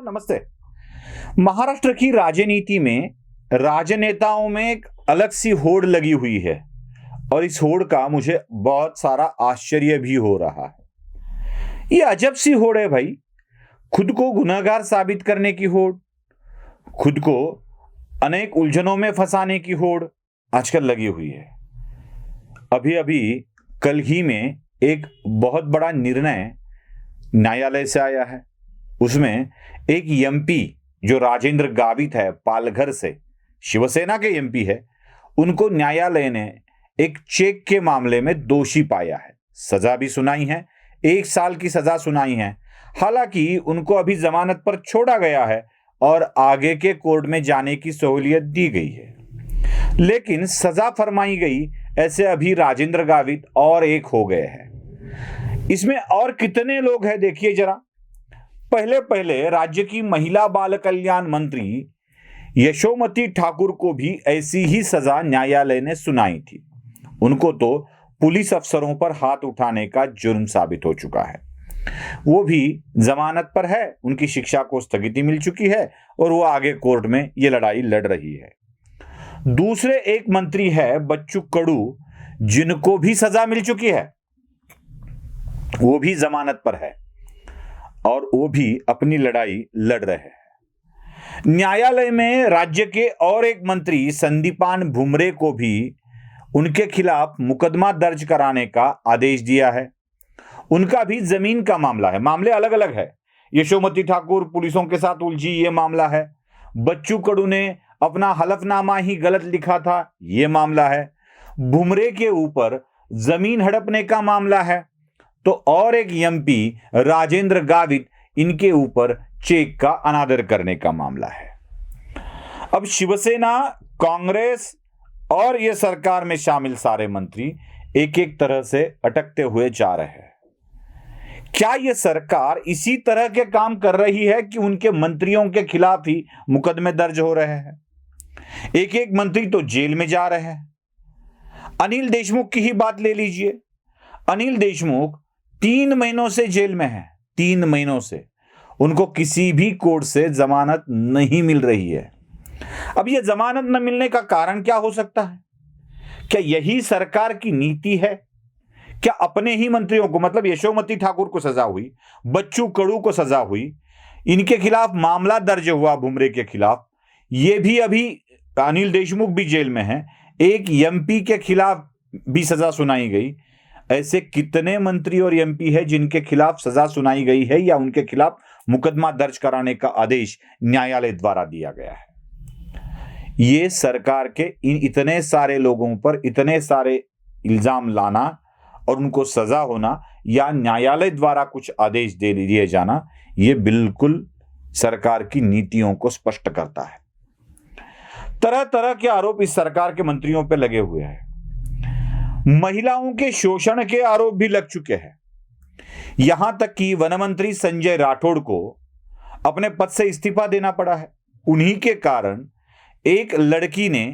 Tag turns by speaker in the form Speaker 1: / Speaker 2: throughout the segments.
Speaker 1: नमस्ते। महाराष्ट्र की राजनीति में राजनेताओं में एक अलग सी होड़ लगी हुई है और इस होड़ का मुझे बहुत सारा आश्चर्य भी हो रहा है। ये अजब सी होड़ है भाई। खुद को गुनहगार साबित करने की होड़, खुद को अनेक उलझनों में फंसाने की होड़ आजकल लगी हुई है। अभी अभी कल ही में एक बहुत बड़ा निर्णय न्यायालय से आया है। उसमें एक एमपी जो राजेंद्र गावित है, पालघर से शिवसेना के एमपी है, उनको न्यायालय ने एक चेक के मामले में दोषी पाया है। सजा भी सुनाई है, 1 साल की सजा सुनाई है। हालांकि उनको अभी जमानत पर छोड़ा गया है और आगे के कोर्ट में जाने की सहूलियत दी गई है, लेकिन सजा फरमाई गई ऐसे अभी राजेंद्र गावित और एक हो गए हैं। इसमें और कितने लोग हैं देखिए जरा। पहले राज्य की महिला बाल कल्याण मंत्री यशोमती ठाकुर को भी ऐसी ही सजा न्यायालय ने सुनाई थी। उनको तो पुलिस अफसरों पर हाथ उठाने का जुर्म साबित हो चुका है। वो भी जमानत पर है, उनकी शिक्षा को स्थगिति मिल चुकी है और वो आगे कोर्ट में ये लड़ाई लड़ रही है। दूसरे एक मंत्री है बच्चू कडू, जिनको भी सजा मिल चुकी है, वो भी जमानत पर है और वो भी अपनी लड़ाई लड़ रहे हैं। न्यायालय में राज्य के और एक मंत्री संदीपान भुमरे को भी उनके खिलाफ मुकदमा दर्ज कराने का आदेश दिया है। उनका भी जमीन का मामला है। मामले अलग अलग है। यशोमती ठाकुर पुलिसों के साथ उलझी, ये मामला है। बच्चू कडू ने अपना हलफनामा ही गलत लिखा था, ये मामला है। भुमरे के ऊपर जमीन हड़पने का मामला है। तो और एक एमपी राजेंद्र गावित, इनके ऊपर चेक का अनादर करने का मामला है। अब शिवसेना, कांग्रेस और ये सरकार में शामिल सारे मंत्री एक एक तरह से अटकते हुए जा रहे हैं। क्या ये सरकार इसी तरह के काम कर रही है कि उनके मंत्रियों के खिलाफ ही मुकदमे दर्ज हो रहे हैं? एक एक मंत्री तो जेल में जा रहे हैं। अनिल देशमुख की ही बात ले लीजिए। अनिल देशमुख 3 महीनों से जेल में है। 3 महीनों से उनको किसी भी कोर्ट से जमानत नहीं मिल रही है। अब यह जमानत न मिलने का कारण क्या हो सकता है? क्या यही सरकार की नीति है? क्या अपने ही मंत्रियों को, मतलब यशोमती ठाकुर को सजा हुई, बच्चू कडू को सजा हुई, इनके खिलाफ मामला दर्ज हुआ भुमरे के खिलाफ, ये भी अभी अनिल देशमुख भी जेल में है, एक एमपी के खिलाफ भी सजा सुनाई गई। ऐसे कितने मंत्री और एमपी है जिनके खिलाफ सजा सुनाई गई है या उनके खिलाफ मुकदमा दर्ज कराने का आदेश न्यायालय द्वारा दिया गया है? ये सरकार के इन इतने सारे लोगों पर इतने सारे इल्जाम लाना और उनको सजा होना या न्यायालय द्वारा कुछ आदेश दे दिए जाना, ये बिल्कुल सरकार की नीतियों को स्पष्ट करता है। तरह तरह के आरोप इस सरकार के मंत्रियों पर लगे हुए हैं। महिलाओं के शोषण के आरोप भी लग चुके हैं। यहां तक कि वन मंत्री संजय राठौड़ को अपने पद से इस्तीफा देना पड़ा है। उन्हीं के कारण एक लड़की ने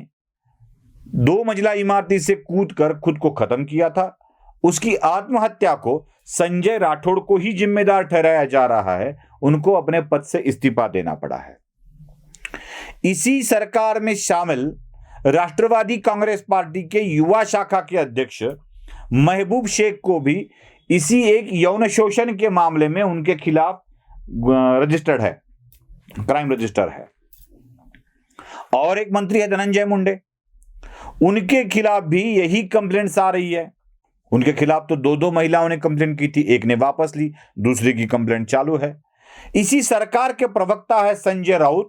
Speaker 1: 2 मंजिला इमारत से कूदकर खुद को खत्म किया था। उसकी आत्महत्या को संजय राठौड़ को ही जिम्मेदार ठहराया जा रहा है। उनको अपने पद से इस्तीफा देना पड़ा है। इसी सरकार में शामिल राष्ट्रवादी कांग्रेस पार्टी के युवा शाखा के अध्यक्ष महबूब शेख को भी इसी एक यौन शोषण के मामले में उनके खिलाफ रजिस्टर्ड है, क्राइम रजिस्टर है। और एक मंत्री है धनंजय मुंडे, उनके खिलाफ भी यही कंप्लेंट्स आ रही है। उनके खिलाफ तो 2 महिलाओं ने कंप्लेंट की थी, एक ने वापस ली, दूसरी की कंप्लेंट चालू है। इसी सरकार के प्रवक्ता है संजय राउत,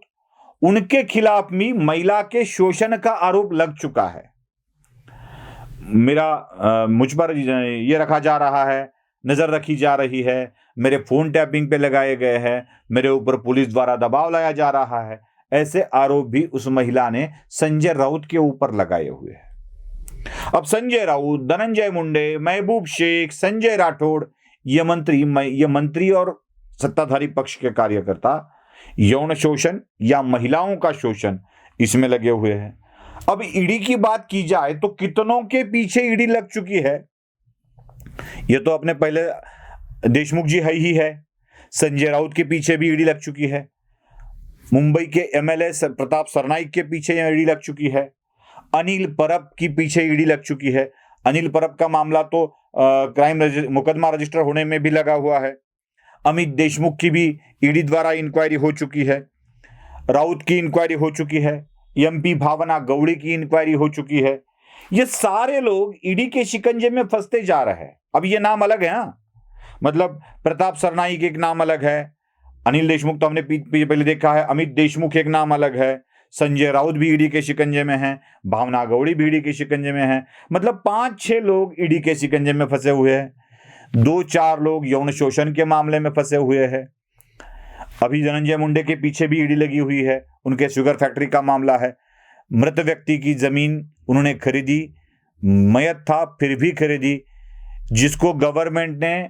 Speaker 1: उनके खिलाफ भी महिला के शोषण का आरोप लग चुका है। मुझ पर यह रखा जा रहा है, नजर रखी जा रही है, मेरे फोन टैपिंग पे लगाए गए हैं, मेरे ऊपर पुलिस द्वारा दबाव लाया जा रहा है। ऐसे आरोप भी उस महिला ने संजय राउत के ऊपर लगाए हुए हैं। अब संजय राउत, धनंजय मुंडे, महबूब शेख, संजय राठौड़, ये मंत्री और सत्ताधारी पक्ष के कार्यकर्ता यौन शोषण या महिलाओं का शोषण इसमें लगे हुए हैं। अब ईडी की बात की जाए तो कितनों के पीछे ईडी लग चुकी है। ये तो अपने पहले देशमुख जी है ही है, संजय राउत के पीछे भी ईडी लग चुकी है। मुंबई के एमएलए प्रताप सरनाईक के पीछे ईडी लग चुकी है। अनिल परब की पीछे ईडी लग चुकी है। अनिल परब का मामला तो मुकदमा रजिस्टर होने में भी लगा हुआ है। अमित देशमुख की भी ईडी द्वारा इंक्वायरी हो चुकी है। राउत की इंक्वायरी हो चुकी है। एमपी भावना गौड़ी की इंक्वायरी हो चुकी है। ये सारे लोग ईडी के शिकंजे में फंसते जा रहे हैं। अब ये नाम अलग है, हाँ, मतलब प्रताप सरनाईक एक नाम अलग है, अनिल देशमुख तो हमने पहले देखा है, अमित देशमुख एक नाम अलग है, संजय राउत भी ईडी के शिकंजे में हैं, भावना गौड़ी भी ईडी के शिकंजे में हैं। मतलब 5-6 लोग ईडी के शिकंजे में फंसे हुए हैं। 2-4 लोग यौन शोषण के मामले में फंसे हुए हैं। अभी धनंजय मुंडे के पीछे भी ईडी लगी हुई है। उनके शुगर फैक्ट्री का मामला है। मृत व्यक्ति की जमीन उन्होंने खरीदी, मयत था फिर भी खरीदी, जिसको गवर्नमेंट ने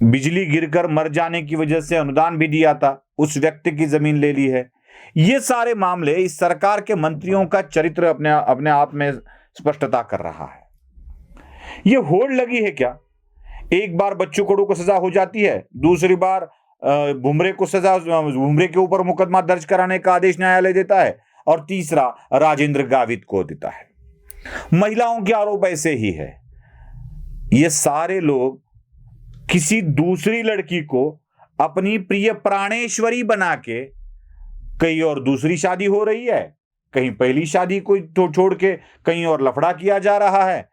Speaker 1: बिजली गिरकर मर जाने की वजह से अनुदान भी दिया था, उस व्यक्ति की जमीन ले ली है। ये सारे मामले इस सरकार के मंत्रियों का चरित्र अपने आप में स्पष्टता कर रहा है। ये होड़ लगी है क्या? एक बार बच्चू कडू को सजा हो जाती है, दूसरी बार बुमरे को सजा, बुमरे के ऊपर मुकदमा दर्ज कराने का आदेश न्यायालय देता है, और तीसरा राजेंद्र गावित को देता है। महिलाओं के आरोप ऐसे ही है। ये सारे लोग किसी दूसरी लड़की को अपनी प्रिय प्राणेश्वरी बना के, कहीं और दूसरी शादी हो रही है, कहीं पहली शादी को छोड़ के कहीं और लफड़ा किया जा रहा है,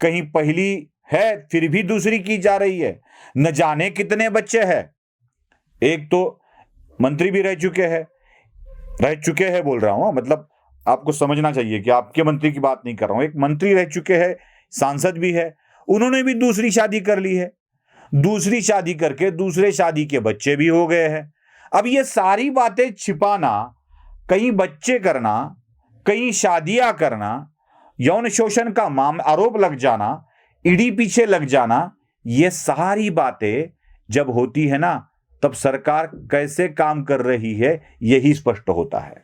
Speaker 1: कहीं पहली है फिर भी दूसरी की जा रही है। न जाने कितने बच्चे हैं। एक तो मंत्री भी रह चुके हैं बोल रहा हूं, मतलब आपको समझना चाहिए कि आपके मंत्री की बात नहीं कर रहा हूं। एक मंत्री रह चुके हैं, सांसद भी है, उन्होंने भी दूसरी शादी कर ली है। दूसरी शादी करके दूसरे शादी के बच्चे भी हो गए हैं। अब ये सारी बातें छिपाना, कहीं बच्चे करना, कहीं शादियां करना, यौन शोषण का आरोप लग जाना, ईडी पीछे लग जाना, ये सारी बातें जब होती है ना, तब सरकार कैसे काम कर रही है यही स्पष्ट होता है।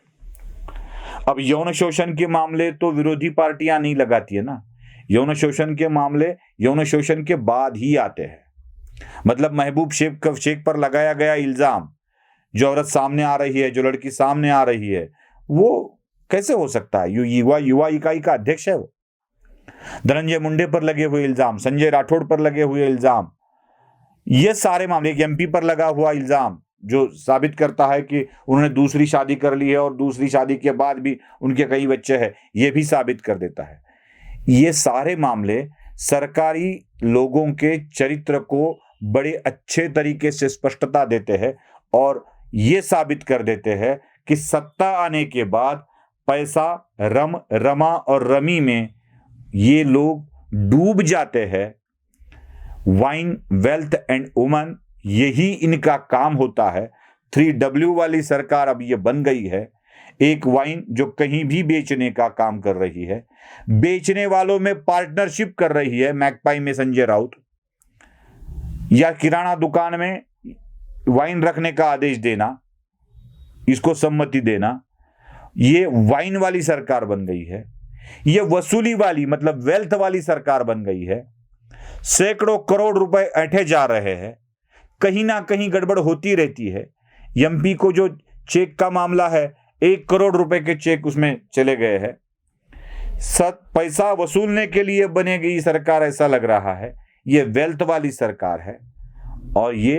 Speaker 1: अब यौन शोषण के मामले तो विरोधी पार्टियां नहीं लगाती है ना। यौन शोषण के मामले यौन शोषण के बाद ही आते हैं। मतलब महबूब शेख पर लगाया गया इल्जाम, जो औरत सामने आ रही है, जो लड़की सामने आ रही है, वो कैसे हो सकता है? युवा इकाई का अध्यक्ष है वो। धनंजय मुंडे पर लगे हुए इल्जाम, संजय राठौड़ पर लगे हुए इल्जाम, ये सारे मामले, एक एमपी पर लगा हुआ इल्जाम जो साबित करता है कि उन्होंने दूसरी शादी कर ली है और दूसरी शादी के बाद भी उनके कई बच्चे हैं, ये भी साबित कर देता है। ये सारे मामले सरकारी लोगों के चरित्र को बड़े अच्छे तरीके से स्पष्टता देते हैं और ये साबित कर देते हैं कि सत्ता आने के बाद पैसा, रमा और रमी में ये लोग डूब जाते हैं। वाइन, वेल्थ एंड वुमन, यही इनका काम होता है। 3W वाली सरकार अब ये बन गई है। एक वाइन जो कहीं भी बेचने का काम कर रही है, बेचने वालों में पार्टनरशिप कर रही है, मैकपाई में संजय राउत, या किराना दुकान में वाइन रखने का आदेश देना, इसको सम्मति देना, ये वाइन वाली सरकार बन गई है। ये वसूली वाली, मतलब वेल्थ वाली सरकार बन गई है। सैकड़ों करोड़ रुपए ऐंठे जा रहे हैं, कहीं ना कहीं गड़बड़ होती रहती है। एमपी को जो चेक का मामला है, 1 करोड़ रुपए के चेक उसमें चले गए हैं। पैसा वसूलने के लिए बने गई सरकार ऐसा लग रहा है। ये वेल्थ वाली सरकार है और ये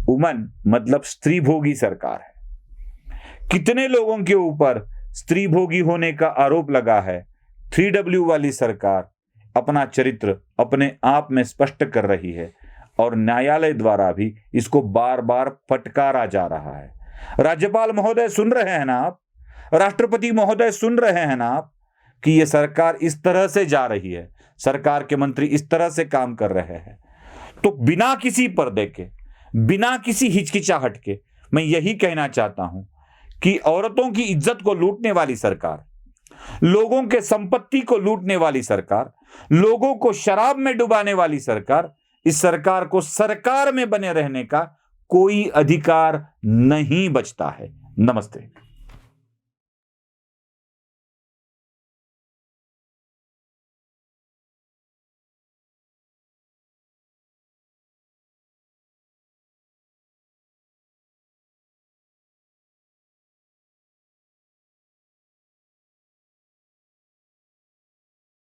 Speaker 1: वुमन मतलब स्त्री भोगी सरकार है। कितने लोगों के ऊपर स्त्री भोगी होने का आरोप लगा है। 3W वाली सरकार अपना चरित्र अपने आप में स्पष्ट कर रही है और न्यायालय द्वारा भी इसको बार बार फटकारा जा रहा है। राज्यपाल महोदय सुन रहे हैं ना आप, राष्ट्रपति महोदय सुन रहे हैं ना आप, कि ये सरकार इस तरह से जा रही है, सरकार के मंत्री इस तरह से काम कर रहे हैं। तो बिना किसी पर्दे के, बिना किसी हिचकिचाहट के मैं यही कहना चाहता हूं कि औरतों की इज्जत को लूटने वाली सरकार, लोगों के संपत्ति को लूटने वाली सरकार, लोगों को शराब में डुबाने वाली सरकार, इस सरकार को सरकार में बने रहने का कोई अधिकार नहीं बचता है। नमस्ते।